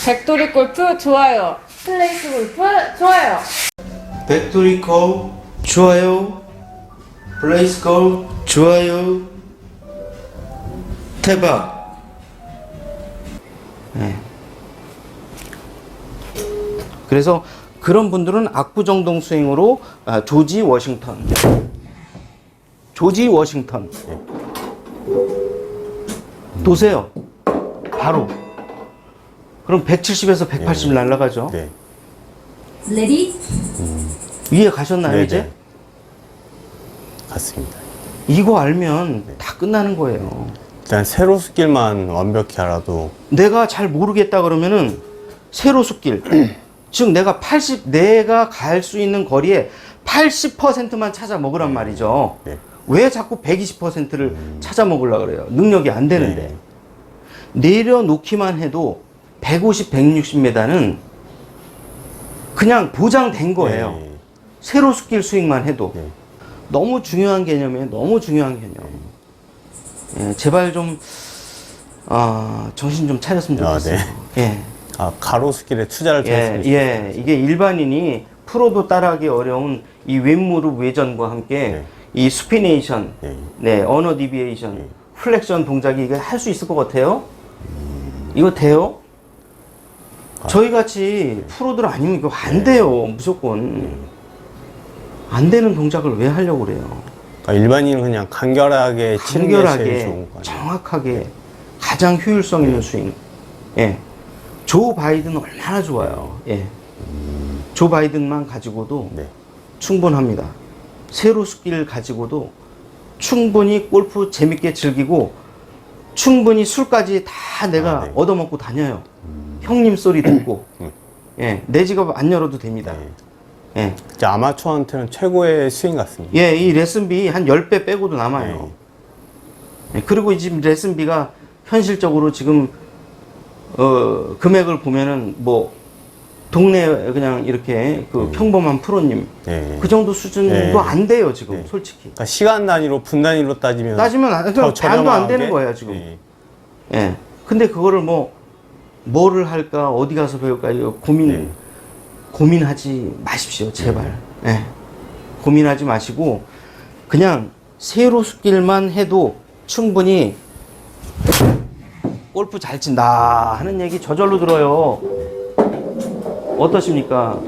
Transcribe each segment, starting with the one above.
백돌이 골프 좋아요. 플레이스 골프 좋아요. 백돌이 골 좋아요. 플레이스 골 좋아요. 대박. 네. 그래서 그런 분들은 압구정동 스윙으로 조지 워싱턴 도세요. 바로. 그럼 170에서 180 날아가죠. 네. 레디 이해 가셨나요? 네네. 이제? 같습니다. 이거 알면 다 끝나는 거예요. 일단 세로 스킬만 완벽히 알아도 내가 잘 모르겠다 그러면은 세로 숲길. 즉 내가 갈 수 있는 거리에 80%만 찾아 먹으란 말이죠. 네. 왜 자꾸 120%를 찾아 먹으려고 그래요? 능력이 안 되는데. 내려놓기만 해도 150, 160m는 그냥 보장된 거예요. 네. 세로 숲길 스윙만 해도. 네. 너무 중요한 개념이에요. 너무 중요한 개념. 예, 제발 좀 정신 좀 차렸으면 좋겠어요. 예. 가로 스킬에 투자를 좀 했으면 좋겠어요. 이게 일반인이 프로도 따라하기 어려운 이 왼무릎 외전과 함께 이 수피네이션, 언어 디비에이션, 플렉션 동작이 이게 할 수 있을 것 같아요? 이거 돼요? 저희 같이 프로들 아니면 이거 안 돼요. 무조건. 안 되는 동작을 왜 하려고 그래요? 일반인은 그냥 간결하게 치는 게 제일 좋은 거 아니에요? 정확하게 가장 효율성 있는 스윙. 예. 조 바이든 얼마나 좋아요. 예. 조 바이든만 가지고도 충분합니다. 세로 숲길 가지고도 충분히 골프 재밌게 즐기고 충분히 술까지 다 내가 얻어먹고 다녀요. 형님 소리 듣고. 예. 내 지갑 안 열어도 됩니다. 예. 아마추어한테는 최고의 스윙 같습니다. 예, 이 레슨비 한 10배 빼고도 남아요. 예, 그리고 지금 레슨비가 현실적으로 지금 금액을 보면은 뭐 동네 그냥 이렇게 그 평범한 프로님 그 정도 수준도 안 돼요 지금 솔직히. 그러니까 시간 단위로 분 단위로 따지면 더 반도 안 되는 거예요 지금. 예. 근데 그거를 뭐를 할까 어디 가서 배울까 이거 고민하지 마십시오 제발. 예. 고민하지 마시고 그냥 세로 숲길만 해도 충분히 골프 잘 친다 하는 얘기 저절로 들어요. 어떠십니까?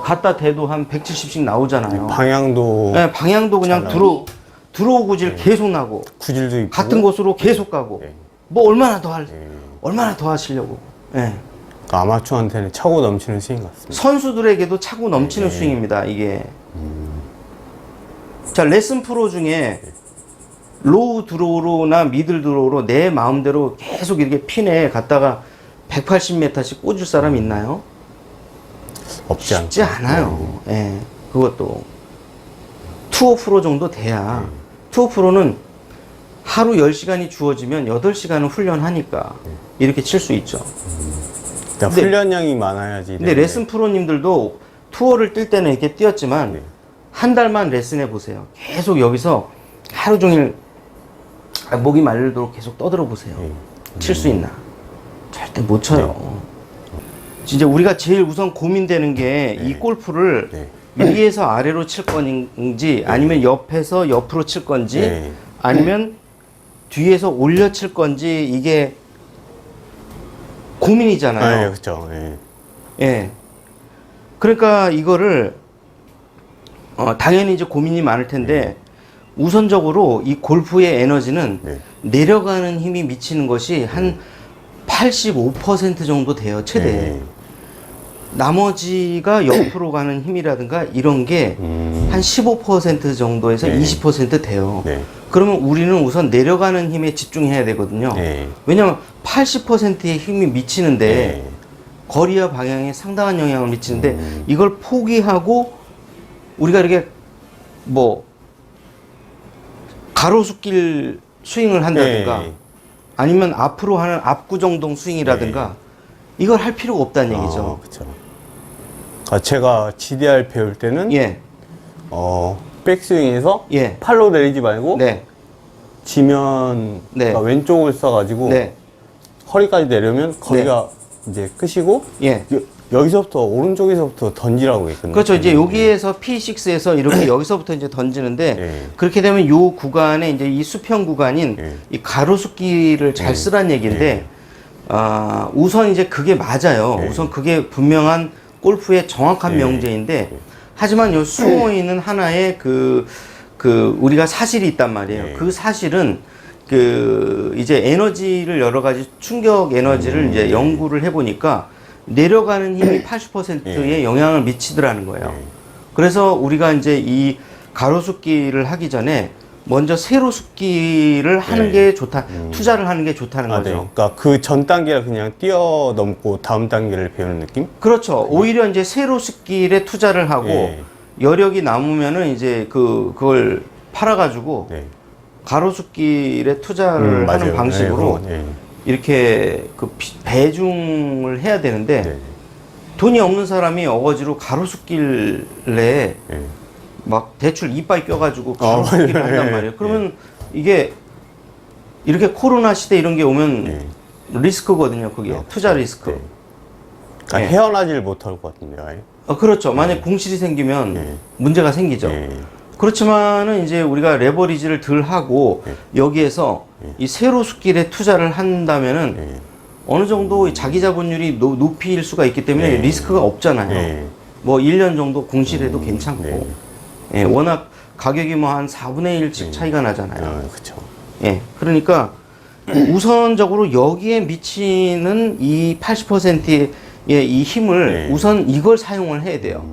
갖다 대도 한 170씩 나오잖아요. 방향도 네, 방향도 그냥 들어오 구질 계속 나고 구질도 있고 같은 곳으로 계속 가고 뭐 얼마나 더 하시려고. 네. 그러니까 아마추어한테는 차고 넘치는 스윙 같습니다. 선수들에게도 차고 넘치는 스윙입니다 이게. 자, 레슨 프로 중에 로우 드로우나 미들 드로우로 내 마음대로 계속 이렇게 핀에 갔다가 180m씩 꽂을 사람 있나요? 없지 쉽지 않아요. 예, 그것도 투어 프로 정도 돼야. 투어 프로는 하루 10시간이 주어지면 8시간은 훈련하니까 이렇게 칠 수 있죠. 그러니까 훈련량이 많아야지. 근데 레슨 프로님들도 투어를 뛸 때는 이렇게 뛰었지만 한 달만 레슨해 보세요. 계속 여기서 하루 종일 목이 마르도록 계속 떠들어 보세요. 칠 수 있나? 절대 못 쳐요. 진짜 우리가 제일 우선 고민되는 게 이 골프를 위에서 아래로 칠 건지 아니면 옆에서 옆으로 칠 건지 아니면 뒤에서 올려 칠 건지 이게 고민이잖아요. 그렇죠. 예. 그러니까 이거를 당연히 이제 고민이 많을 텐데 우선적으로 이 골프의 에너지는 내려가는 힘이 미치는 것이 한 85% 정도 돼요, 최대. 나머지가 옆으로 가는 힘이라든가 이런 게 한 15% 정도에서 20% 돼요. 그러면 우리는 우선 내려가는 힘에 집중해야 되거든요. 왜냐하면 80%의 힘이 미치는데 거리와 방향에 상당한 영향을 미치는데 이걸 포기하고 우리가 이렇게 뭐 가로수길 스윙을 한다든가 아니면 앞으로 하는 압구정동 스윙이라든가 이걸 할 필요가 없다는 얘기죠. 그렇죠. 그러니까 제가 GDR 배울 때는 백스윙에서 팔로 내리지 말고 지면 그러니까 왼쪽을 써가지고 허리까지 내려면 거기가 이제 끄시고 예. 여기서부터 오른쪽에서부터 던지라고 했거든요. 그렇죠. 이제 여기에서 P6에서 이렇게 여기서부터 이제 던지는데 예. 그렇게 되면 요 구간에 이제 이 수평 구간인 예. 이 가로수길을 잘 쓰란 얘기인데 우선 이제 그게 맞아요. 예. 우선 그게 분명한 골프의 정확한 예. 명제인데 하지만 요 숨어 있는 하나의 그 우리가 사실이 있단 말이에요. 예. 그 사실은 이제 에너지를 여러 가지 충격 에너지를 이제 연구를 해보니까 내려가는 힘이 80%의 영향을 미치더라는 거예요. 그래서 우리가 이제 이 가로수길을 하기 전에 먼저 세로수길을 하는 게 좋다, 투자를 하는 게 좋다는 거죠. 네. 그러니까 그 전 단계를 그냥 뛰어넘고 다음 단계를 배우는 느낌? 그렇죠. 오히려 이제 세로수길에 투자를 하고 예. 여력이 남으면은 이제 그걸 팔아가지고 네. 가로수길에 투자를 하는 맞아요. 방식으로 네, 그건, 이렇게 배중을 해야 되는데 네. 돈이 없는 사람이 어거지로 가로수길에 네. 막 대출 이빨 껴가지고 가로수길을 맞아요. 한단 말이에요. 그러면 이게 이렇게 코로나 시대 이런 게 오면 리스크거든요. 그게 투자 리스크. 네. 그러니까 예. 헤어나질 못할 것 같은데 아예. 그렇죠. 만약 공실이 생기면 네. 문제가 생기죠. 네. 그렇지만은 이제 우리가 레버리지를 덜 하고 여기에서 이 세로수길에 투자를 한다면은 네. 어느 정도 자기 자본율이 높일 수가 있기 때문에 네. 리스크가 없잖아요. 네. 뭐 1년 정도 공실해도 괜찮고. 네. 예, 워낙 가격이 뭐 한 4분의 1씩 차이가 나잖아요. 그렇죠. 예, 그러니까 우선적으로 여기에 미치는 이 80%의 이 힘을 네. 우선 이걸 사용을 해야 돼요.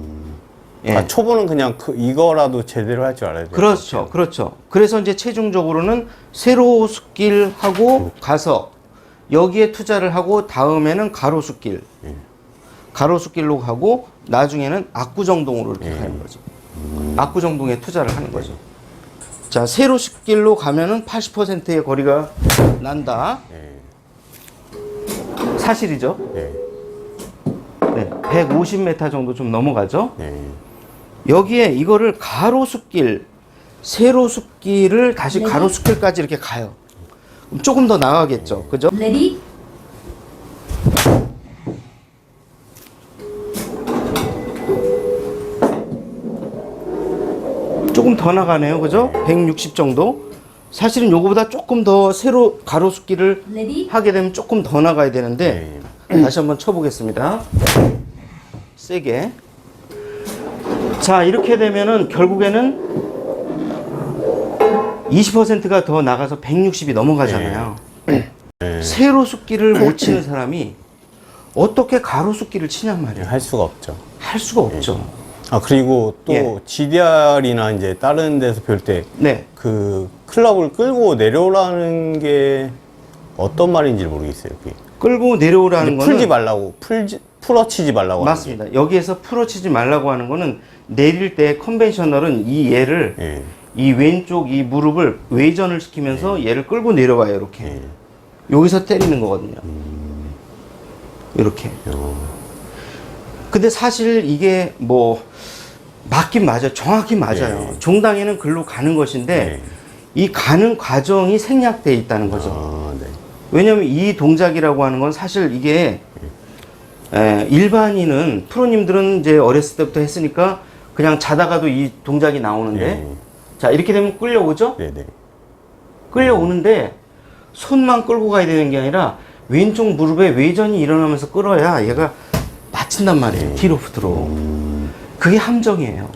예. 아, 초보는 그냥 이거라도 제대로 할 줄 알아야 돼요. 그렇죠, 그렇죠. 그래서 이제 최종적으로는 세로수길하고 가서 여기에 투자를 하고 다음에는 가로수길, 가로수길로 가고 나중에는 압구정동으로 이렇게 가는 거죠. 압구정동에 투자를 하는 거죠. 자, 세로수길로 가면은 80%의 거리가 난다. 사실이죠. 네. 네, 150m 정도 좀 넘어가죠. 네. 여기에 이거를 가로수길, 세로수길을 다시 네. 가로수길까지 이렇게 가요. 그럼 조금 더 나가겠죠. 그죠? Ready? 조금 더 나가네요. 그죠? 160 정도. 사실은 요거보다 조금 더 세로 가로수길을 Ready? 하게 되면 조금 더 나가야 되는데 다시 한번 쳐보겠습니다. 세게. 자, 이렇게 되면은 결국에는 20%가 더 나가서 160이 넘어가잖아요. 세로수길을 못 치는 사람이 어떻게 가로수길을 치냔 말이에요. 할 수가 없죠. 할 수가 없죠. 아, 그리고 또 예. GDR이나 이제 다른 데서 배울 때 네. 그 클럽을 끌고 내려오라는 게 어떤 말인지 모르겠어요. 그게. 끌고 내려오라는 거는 풀지 말라고, 풀어치지 말라고. 하는 맞습니다. 여기에서 풀어치지 말라고 하는 거는 내릴 때 컨벤셔널은 이 얘를 게. 이 왼쪽 이 무릎을 외전을 시키면서 얘를 끌고 내려와요. 이렇게. 예. 여기서 때리는 거거든요. 이렇게. 근데 사실 이게 뭐 맞긴 맞아요. 정확히 맞아요. 예. 종당에는 글로 가는 것인데 예. 이 가는 과정이 생략되어 있다는 거죠. 아, 네. 왜냐면 이 동작이라고 하는 건 사실 이게 일반인은 프로님들은 이제 어렸을 때부터 했으니까 그냥 자다가도 이 동작이 나오는데 예. 자, 이렇게 되면 끌려오죠? 네네. 끌려오는데 손만 끌고 가야 되는 게 아니라 왼쪽 무릎에 외전이 일어나면서 끌어야 얘가 받친단 말이에요. 디로프트로. 그게 함정이에요.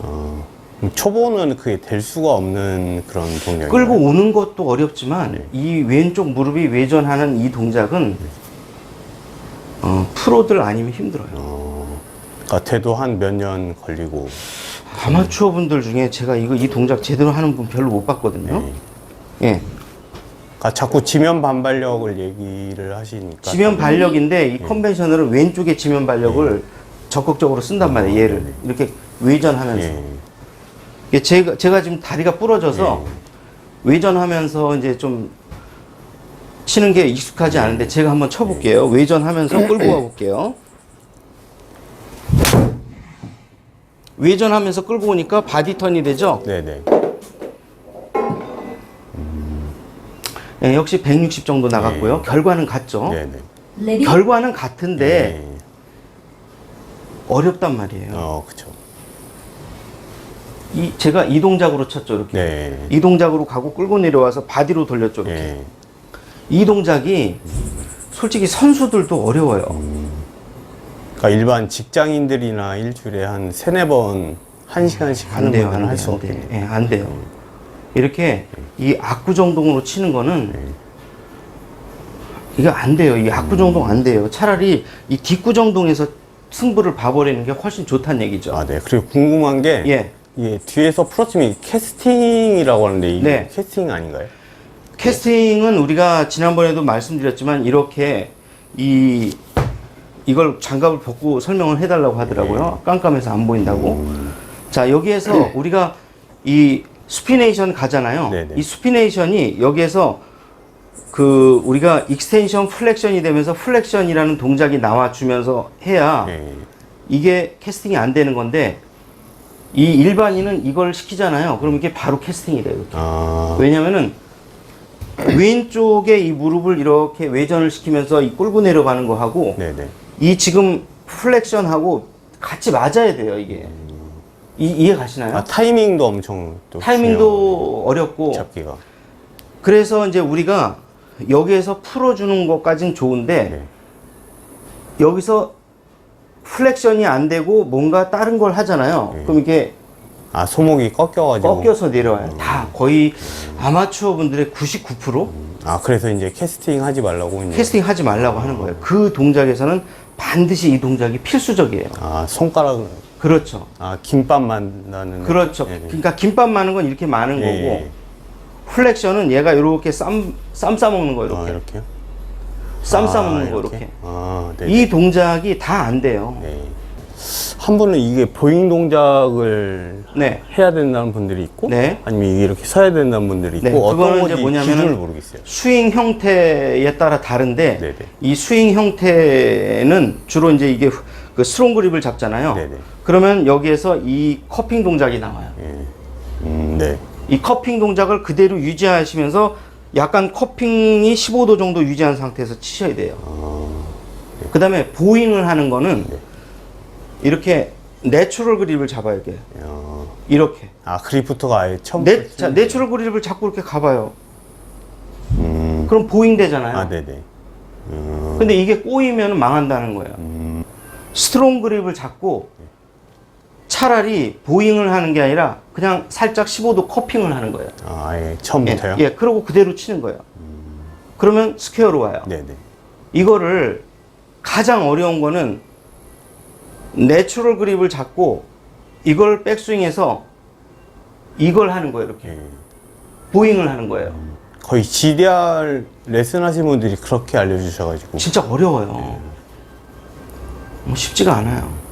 그럼 초보는 그게 될 수가 없는 그런 동작이에요. 끌고 오는 것도 어렵지만 이 왼쪽 무릎이 외전하는 이 동작은 프로들 아니면 힘들어요. 그러니까 돼도 한 몇 년 걸리고. 아마추어 분들 중에 제가 이 동작 제대로 하는 분 별로 못 봤거든요. 예. 그러니까 자꾸 지면 반발력을 얘기를 하시니까. 지면 발력인데 이 컨벤셔널은 왼쪽에 지면 발력을 적극적으로 쓴단 말이에요. 얘를 이렇게 외전하면서. 예. 이게 제가 지금 다리가 부러져서 외전하면서 이제 좀 치는 게 익숙하지 않은데 제가 한번 쳐볼게요. 외전하면서 끌고 가볼게요. 외전하면서 끌고 오니까 바디 턴이 되죠. 네네. 예, 역시 160 정도 나갔고요. 결과는 같죠. 네네. Ready? 결과는 같은데 네. 어렵단 말이에요. 그쵸. 제가 이 동작으로 쳤죠, 이렇게. 네. 이 동작으로 가고 끌고 내려와서 바디로 돌렸죠, 이렇게. 네. 이 동작이 솔직히 선수들도 어려워요. 그러니까 일반 직장인들이나 일주일에 한 3-4번 1시간씩 하는 분들은 할 수 안 돼요. 없겠네요. 예, 안 돼요. 이렇게 이 압구정동으로 치는 거는 이거 안 돼요. 이 압구정동 안 돼요. 차라리 이 뒷구정동에서 승부를 봐버리는 게 훨씬 좋다는 얘기죠. 아, 네. 그리고 궁금한 게 예. 이게 뒤에서 풀어치면 캐스팅이라고 하는데 이게 네. 캐스팅 아닌가요? 캐스팅은 우리가 지난번에도 말씀드렸지만 이렇게 이걸 장갑을 벗고 설명을 해달라고 하더라고요. 깜깜해서 안 보인다고. 자, 여기에서 우리가 이 수피네이션 가잖아요. 네네. 이 수피네이션이 여기에서 우리가 익스텐션 플렉션이 되면서 플렉션이라는 동작이 나와주면서 해야 네. 이게 캐스팅이 안 되는 건데 이 일반인은 이걸 시키잖아요. 그럼 이게 바로 캐스팅이 돼요. 이렇게. 아, 왜냐면은 왼쪽에 이 무릎을 이렇게 외전을 시키면서 이 끌고 내려가는 거 하고 네네. 이 지금 플렉션하고 같이 맞아야 돼요, 이게. 이해 가시나요? 아, 타이밍도 엄청 또 타이밍도 어렵고. 중요하고, 잡기가. 그래서 이제 우리가 여기에서 풀어주는 것까진 좋은데 네. 여기서 플렉션이 안 되고 뭔가 다른 걸 하잖아요. 네. 그럼 이게 아, 소목이 꺾여가지고. 꺾여서 내려와요. 다 거의 아마추어 분들의 99% 아, 그래서 이제 캐스팅 하지 말라고 이제. 캐스팅 하지 말라고 하는 거예요. 그 동작에서는 반드시 이 동작이 필수적이에요. 아, 손가락. 그렇죠. 아, 김밥 만나는. 그렇죠. 네, 네. 그러니까 김밥 마는 건 이렇게 마는 예, 거고 예. 플렉션은 얘가 이렇게 쌈 싸먹는 거예요. 아, 이렇게. 이렇게요? 쌈 아, 싸먹는 거 이렇게. 아, 네. 이 동작이 다 안 돼요. 네. 한 분은 이게 보잉 동작을 네. 해야 된다는 분들이 있고, 네. 아니면 이게 이렇게 서야 된다는 분들이 있고, 네, 어떤 그거는 건지 이제 뭐냐면은 기준을 모르겠어요. 스윙 형태에 따라 다른데 네네. 이 스윙 형태는 주로 이제 이게 그 스트롱 그립을 잡잖아요. 네네. 그러면 여기에서 이 커핑 동작이 나와요. 예. 네. 이 커핑 동작을 그대로 유지하시면서 약간 커핑이 15도 정도 유지한 상태에서 치셔야 돼요. 그 다음에 보잉을 하는 거는 이렇게 내추럴 그립을 잡아야 돼요. 이렇게. 아, 그립부터가 아예 처음부터. 자, 내추럴 그립을 잡고 이렇게 가봐요. 그럼 보잉 되잖아요. 아, 네네. 근데 이게 꼬이면 망한다는 거예요. 스트롱 그립을 잡고 차라리 보잉을 하는 게 아니라 그냥 살짝 15도 커핑을 하는 거예요. 아, 아예 처음부터요? 예, 그러고 그대로 치는 거예요. 그러면 스퀘어로 와요. 네네. 이거를 가장 어려운 거는 내추럴 그립을 잡고 이걸 백스윙해서 이걸 하는 거예요. 이렇게 예. 보잉을 하는 거예요. 거의 GDR 레슨 하신 분들이 그렇게 알려주셔가지고. 진짜 어려워요. 쉽지가 않아요.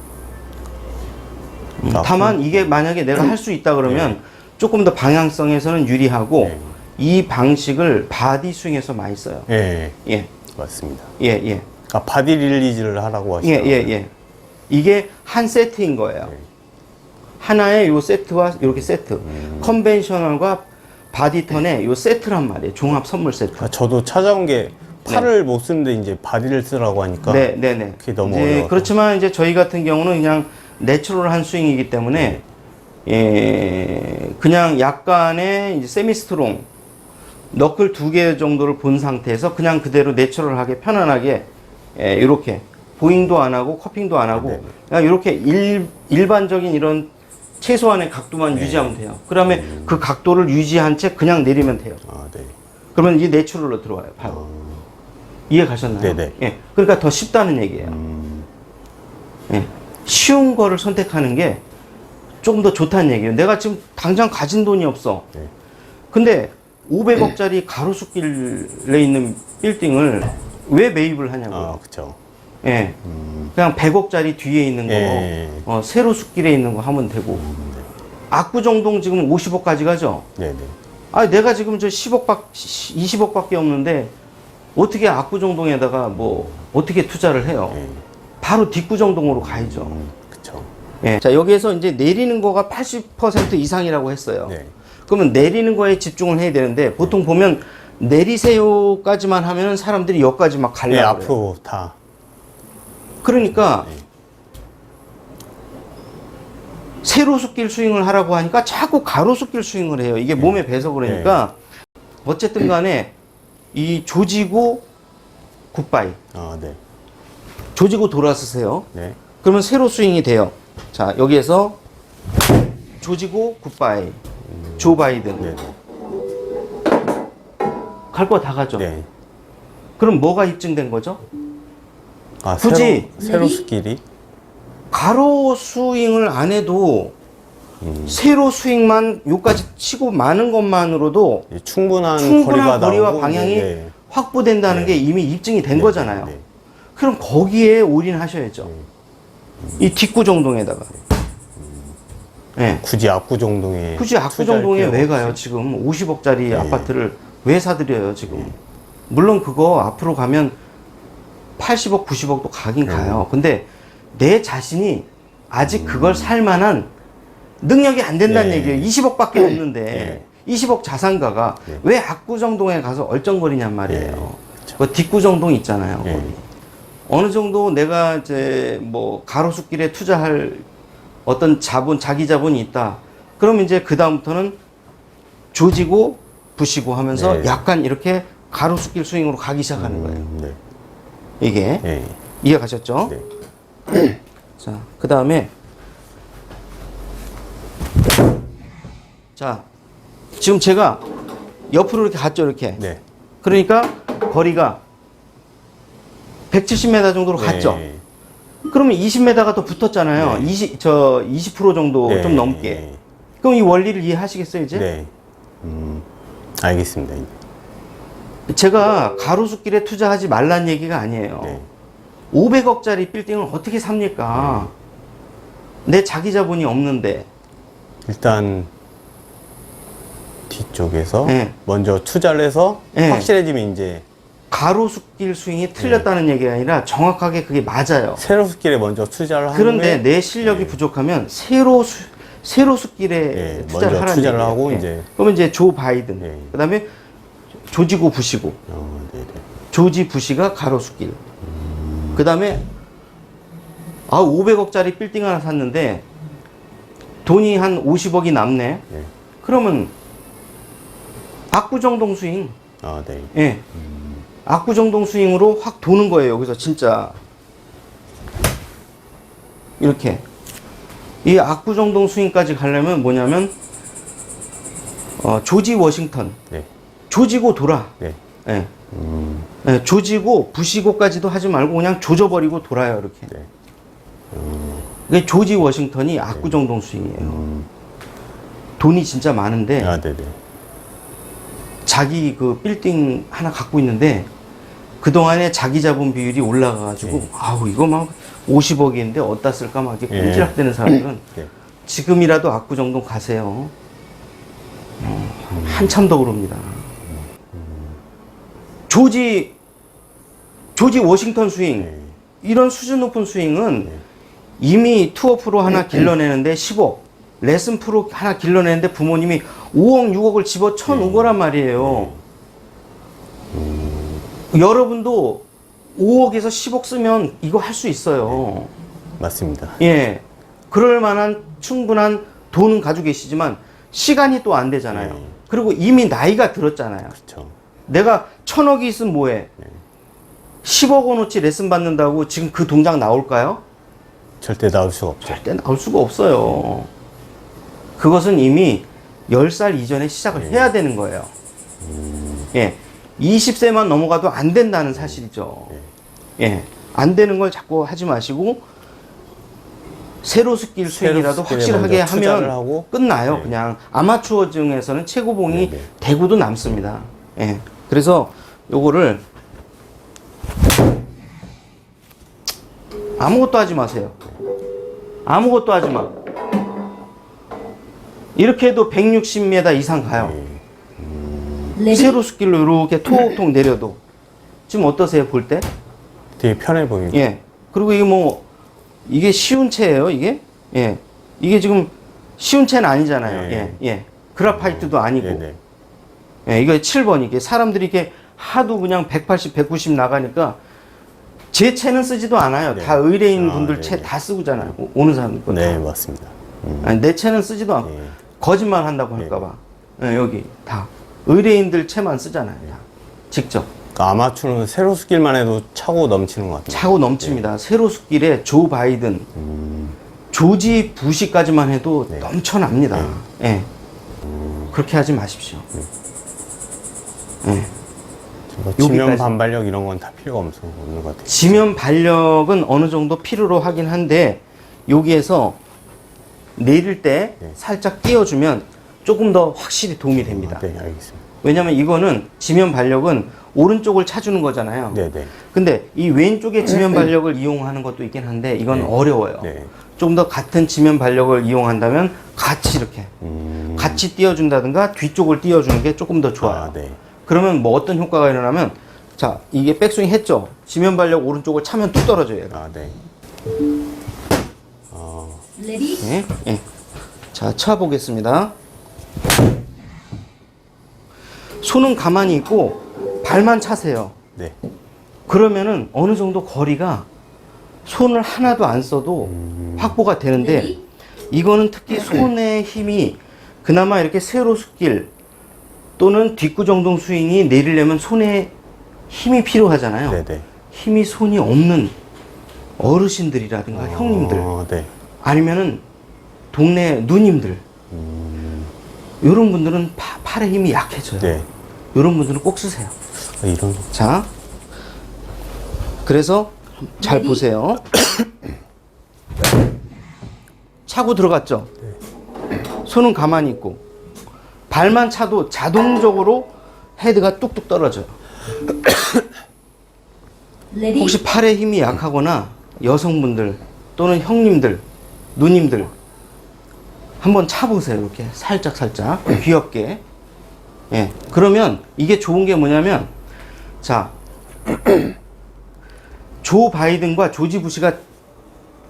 다만 이게 만약에 내가 할 수 있다 그러면 조금 더 방향성에서는 유리하고 네. 이 방식을 바디 스윙에서 많이 써요. 예, 예, 맞습니다. 예, 예, 아, 바디 릴리즈를 하라고 예, 하시더라고요. 예, 예. 이게 한 세트인 거예요. 하나의 요 세트와 이렇게 세트. 컨벤셔널과 바디 턴의 요 세트란 말이에요. 종합 선물 세트. 아, 저도 찾아온 게 팔을 못 쓰는데 이제 바디를 쓰라고 하니까. 네, 네, 네. 그게 너무 이제 어려워서. 그렇지만 이제 저희 같은 경우는 그냥 내추럴한 스윙이기 때문에 예, 그냥 약간의 이제 세미 스트롱 너클 2개 정도를 본 상태에서 그냥 그대로 내추럴하게 편안하게 예, 이렇게 보잉도 안 하고 커핑도 안 하고 네. 그냥 이렇게 일반적인 이런 최소한의 각도만 유지하면 돼요. 그다음에 그 각도를 유지한 채 그냥 내리면 돼요. 아, 네. 그러면 이게 내추럴로 들어와요. 바로. 이해 가셨나요? 네네. 예. 그러니까 더 쉽다는 얘기예요. 예. 쉬운 거를 선택하는 게 조금 더 좋다는 얘기예요. 내가 지금 당장 가진 돈이 없어. 네. 근데 500억짜리 가로수길에 있는 빌딩을 왜 매입을 하냐고요. 아, 그쵸. 예. 그냥 100억짜리 뒤에 있는 거, 예. 세로숲길에 있는 거 하면 되고. 압구정동 지금 50억까지 가죠? 네네. 아, 내가 지금 저 20억밖에 없는데, 어떻게 압구정동에다가 뭐, 어떻게 투자를 해요? 예. 바로 뒷구정동으로 가야죠. 그쵸. 예. 자, 여기에서 이제 내리는 거가 80% 이상이라고 했어요. 네. 그러면 내리는 거에 집중을 해야 되는데, 보통 보면 내리세요까지만 하면은 사람들이 여기까지 막 예, 가려고 그래요. 앞으로 다. 그러니까 세로숙길 스윙을 하라고 하니까 자꾸 가로숙길 스윙을 해요. 이게 몸에 배서 그러니까 어쨌든 간에 이 조지고 굿바이, 아, 네. 조지고 돌아서세요. 네. 그러면 세로 스윙이 돼요. 자, 여기에서 조지고 굿바이, 조 바이든. 네. 갈 거 다 가죠. 네. 그럼 뭐가 입증된 거죠? 아, 굳이 세로 스킬이? 가로 스윙을 안 해도 세로 스윙만 요까지 치고 마는 것만으로도 예, 충분한 충분한 거리와 나오고, 방향이 네. 확보된다는 네. 게 이미 입증이 된 네, 거잖아요. 네. 그럼 거기에 올인하셔야죠. 이 뒷구정동에다가. 네. 굳이 압구정동에 굳이 투자할 압구정동에 필요가 왜 가요? 없이. 지금 50억짜리 네. 아파트를 왜 사드려요, 지금? 물론 그거 앞으로 가면 80억, 90억도 가긴 가요. 근데 내 자신이 아직 그걸 살 만한 능력이 안 된다는 네. 얘기예요. 20억밖에 없는데 20억 자산가가 왜 압구정동에 가서 얼쩡거리냔 말이에요. 그 뒷구정동 있잖아요. 네. 거기. 어느 정도 내가 이제 뭐 가로수길에 투자할 어떤 자본, 자기 자본이 있다. 그럼 이제 그 다음부터는 조지고 부시고 하면서 네. 약간 이렇게 가로수길 스윙으로 가기 시작하는 거예요. 네. 이게 네. 이해 가셨죠? 네. 자, 그 다음에 자, 지금 제가 옆으로 이렇게 갔죠, 이렇게. 네. 그러니까 거리가 170m 정도로 갔죠. 네. 그러면 20m가 더 붙었잖아요. 네. 20% 정도 네. 좀 넘게. 그럼 이 원리를 이해하시겠어요, 이제? 네. 알겠습니다. 제가 가로수길에 투자하지 말란 얘기가 아니에요. 네. 500억짜리 빌딩을 어떻게 삽니까? 내 자기 자본이 없는데. 일단 뒤쪽에서 네. 먼저 투자를 해서 네. 확실해지면 이제 가로수길 스윙이 틀렸다는 얘기가 아니라 정확하게 그게 맞아요. 세로수길에 먼저 투자를 하는 그런데 내 실력이 부족하면 세로수길에 네, 투자를 먼저 하라는 투자를 얘기예요. 하고 네. 이제 그러면 이제 조 바이든. 네. 그다음에 조지고 부시고. 네네. 조지 부시가 가로수길. 그다음에 500억짜리 빌딩 하나 샀는데 돈이 한 50억이 남네. 네. 그러면 압구정동 스윙. 아, 네. 예. 압구정동 스윙으로 확 도는 거예요. 여기서 진짜 이렇게 이 압구정동 스윙까지 가려면 뭐냐면 조지 워싱턴 네. 조지고 돌아. 네. 예. 예, 조지고 부시고까지도 하지 말고 그냥 조져버리고 돌아요. 이렇게. 네. 이게 조지 워싱턴이 압구정동 스윙이에요. 돈이 진짜 많은데 아, 네네. 자기 그 빌딩 하나 갖고 있는데 그동안에 자기 자본 비율이 올라가가지고 아우 이거 막 50억인데 어디다 쓸까 막 이렇게 꼼지락대는 사람들은 네. 지금이라도 압구정동 가세요. 한참 더 오릅니다. 조지 워싱턴 스윙 이런 수준 높은 스윙은 이미 투어 프로 하나 길러내는데 10억 레슨 프로 하나 길러내는데 부모님이 5억 6억을 집어 쳐놓은 거란 말이에요. 여러분도 5억에서 10억 쓰면 이거 할 수 있어요. 맞습니다. 예. 그럴 만한 충분한 돈은 가지고 계시지만 시간이 또 안 되잖아요. 그리고 이미 나이가 들었잖아요. 그렇죠. 내가 1000억이 있으면 뭐해? 10억 원어치 레슨 받는다고 지금 그 동작 나올까요? 절대 나올 수가 없죠. 절대 나올 수가 없어요. 그것은 이미 10살 이전에 시작을 해야 되는 거예요. 예. 20세만 넘어가도 안 된다는 사실이죠. 예. 안 되는 걸 자꾸 하지 마시고, 세로스길 스윙이라도 세로스길에 확실하게 먼저 투자를 하면 하고, 끝나요. 네. 그냥 아마추어 중에서는 최고봉이 네, 네. 대구도 남습니다. 예. 그래서 요거를 아무것도 하지 마세요. 아무것도 하지 마. 이렇게 해도 160m 이상 가요. 레디 세로스길로 이렇게 톡톡 내려도. 지금 어떠세요, 볼 때? 되게 편해 보입니다. 예. 그리고 이게 뭐, 이게 쉬운 채예요, 이게? 예. 이게 지금 쉬운 채는 아니잖아요. 네. 예. 예. 그라파이트도 아니고. 네네. 예, 이거 7번 이게 사람들이 이게 하도 그냥 180, 190 나가니까 제 채는 쓰지도 않아요. 네. 다 의뢰인 아, 분들 네, 채 네. 다 쓰고잖아요. 오는 사람들 거 다. 네, 맞습니다. 아니, 내 채는 쓰지도 않고 네. 거짓말 한다고 할까봐 예, 여기 다 의뢰인들 채만 쓰잖아요. 다. 직접 그러니까 아마추어는 세로 숫길만 해도 차고 넘치는 것 같아요. 차고 넘칩니다. 세로숲길에 조 바이든, 조지 부시까지만 해도 네. 넘쳐납니다. 예. 그렇게 하지 마십시오. 예. 뭐 지면 여기까지. 반발력 이런 건 다 필요가 없는 것 같아요. 지면 반력은 어느 정도 필요로 하긴 한데 여기에서 내릴 때 네. 살짝 띄워주면 조금 더 확실히 도움이 됩니다. 네, 알겠습니다. 왜냐면 이거는 지면 반력은 오른쪽을 차주는 거잖아요. 네, 네. 근데 이 왼쪽에 지면 반력을 이용하는 것도 있긴 한데 이건 네. 어려워요. 네. 좀 더 같은 지면 반력을 이용한다면 같이 이렇게 같이 띄워준다든가 뒤쪽을 띄워주는 게 조금 더 좋아요. 아, 네. 그러면 뭐 어떤 효과가 일어나면 자 이게 백스윙 했죠. 지면 반력 오른쪽을 차면 뚝 떨어져요. 얘가. 아, 네. 레디 예, 예. 자 쳐보겠습니다. 손은 가만히 있고 발만 차세요. 네. 그러면은 어느 정도 거리가 손을 하나도 안 써도 확보가 되는데 이거는 특히 손의 힘이 그나마 이렇게 세로숫길 또는 뒷구정동 스윙이 내리려면 손에 힘이 필요하잖아요. 네, 네. 힘이 손이 없는 어르신들이라든가 형님들 네. 아니면은 동네 누님들 이런 분들은 팔에 힘이 약해져요. 네. 이런 분들은 꼭 쓰세요. 이런. 자, 그래서 잘 보세요. 차고 들어갔죠? 손은 가만히 있고 발만 차도 자동적으로 헤드가 뚝뚝 떨어져요. 레디 혹시 팔에 힘이 약하거나 여성분들 또는 형님들, 누님들 한번 차보세요. 이렇게 살짝 귀엽게. 예. 그러면 이게 좋은 게 뭐냐면 자 조 바이든과 조지 부시가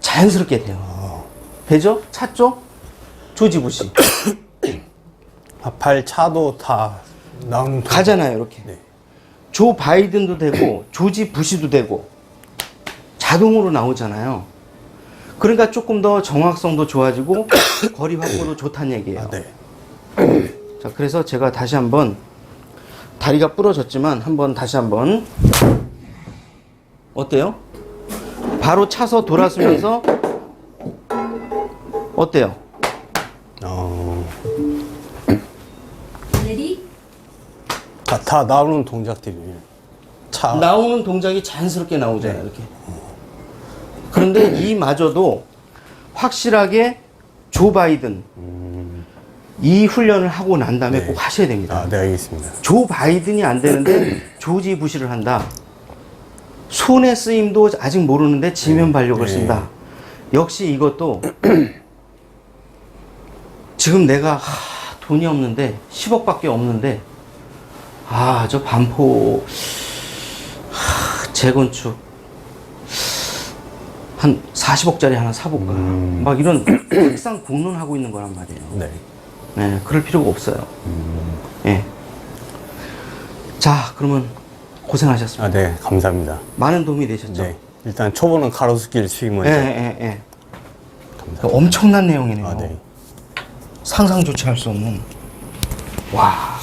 자연스럽게 돼요. 되죠? 찼죠? 조지 부시 팔 차도 다 나오는. 가잖아요. 이렇게. 네. 조 바이든도 되고 조지 부시도 되고 자동으로 나오잖아요. 그러니까 조금 더 정확성도 좋아지고 거리 확보도 좋다는 얘기예요. 아, 네. 자, 그래서 제가 다시 한번 다리가 부러졌지만 한번 다시 한번 어때요? 바로 차서 돌아서면서 어때요? 레디 다 나오는 동작들이에요. 차. 나오는 동작이 자연스럽게 나오잖아요. 이렇게. 그런데 이마저도 확실하게 조 바이든 이 훈련을 하고 난 다음에 네. 꼭 하셔야 됩니다. 아, 네, 알겠습니다. 조 바이든이 안 되는데 조지 부시를 한다. 손의 쓰임도 아직 모르는데 지면 반력을 네. 쓴다. 역시 이것도 지금 내가 돈이 없는데 10억밖에 없는데 저 반포 재건축 한 40억짜리 하나 사볼까 막 이런 막상 공론하고 있는 거란 말이에요. 네. 네, 그럴 필요가 없어요. 예. 자, 그러면 고생하셨습니다. 아, 네, 감사합니다. 많은 도움이 되셨죠? 네. 일단 초보는 가로수길 스윙 먼저. 예. 엄청난 내용이네요. 아, 네. 상상조차 할 수 없는. 와.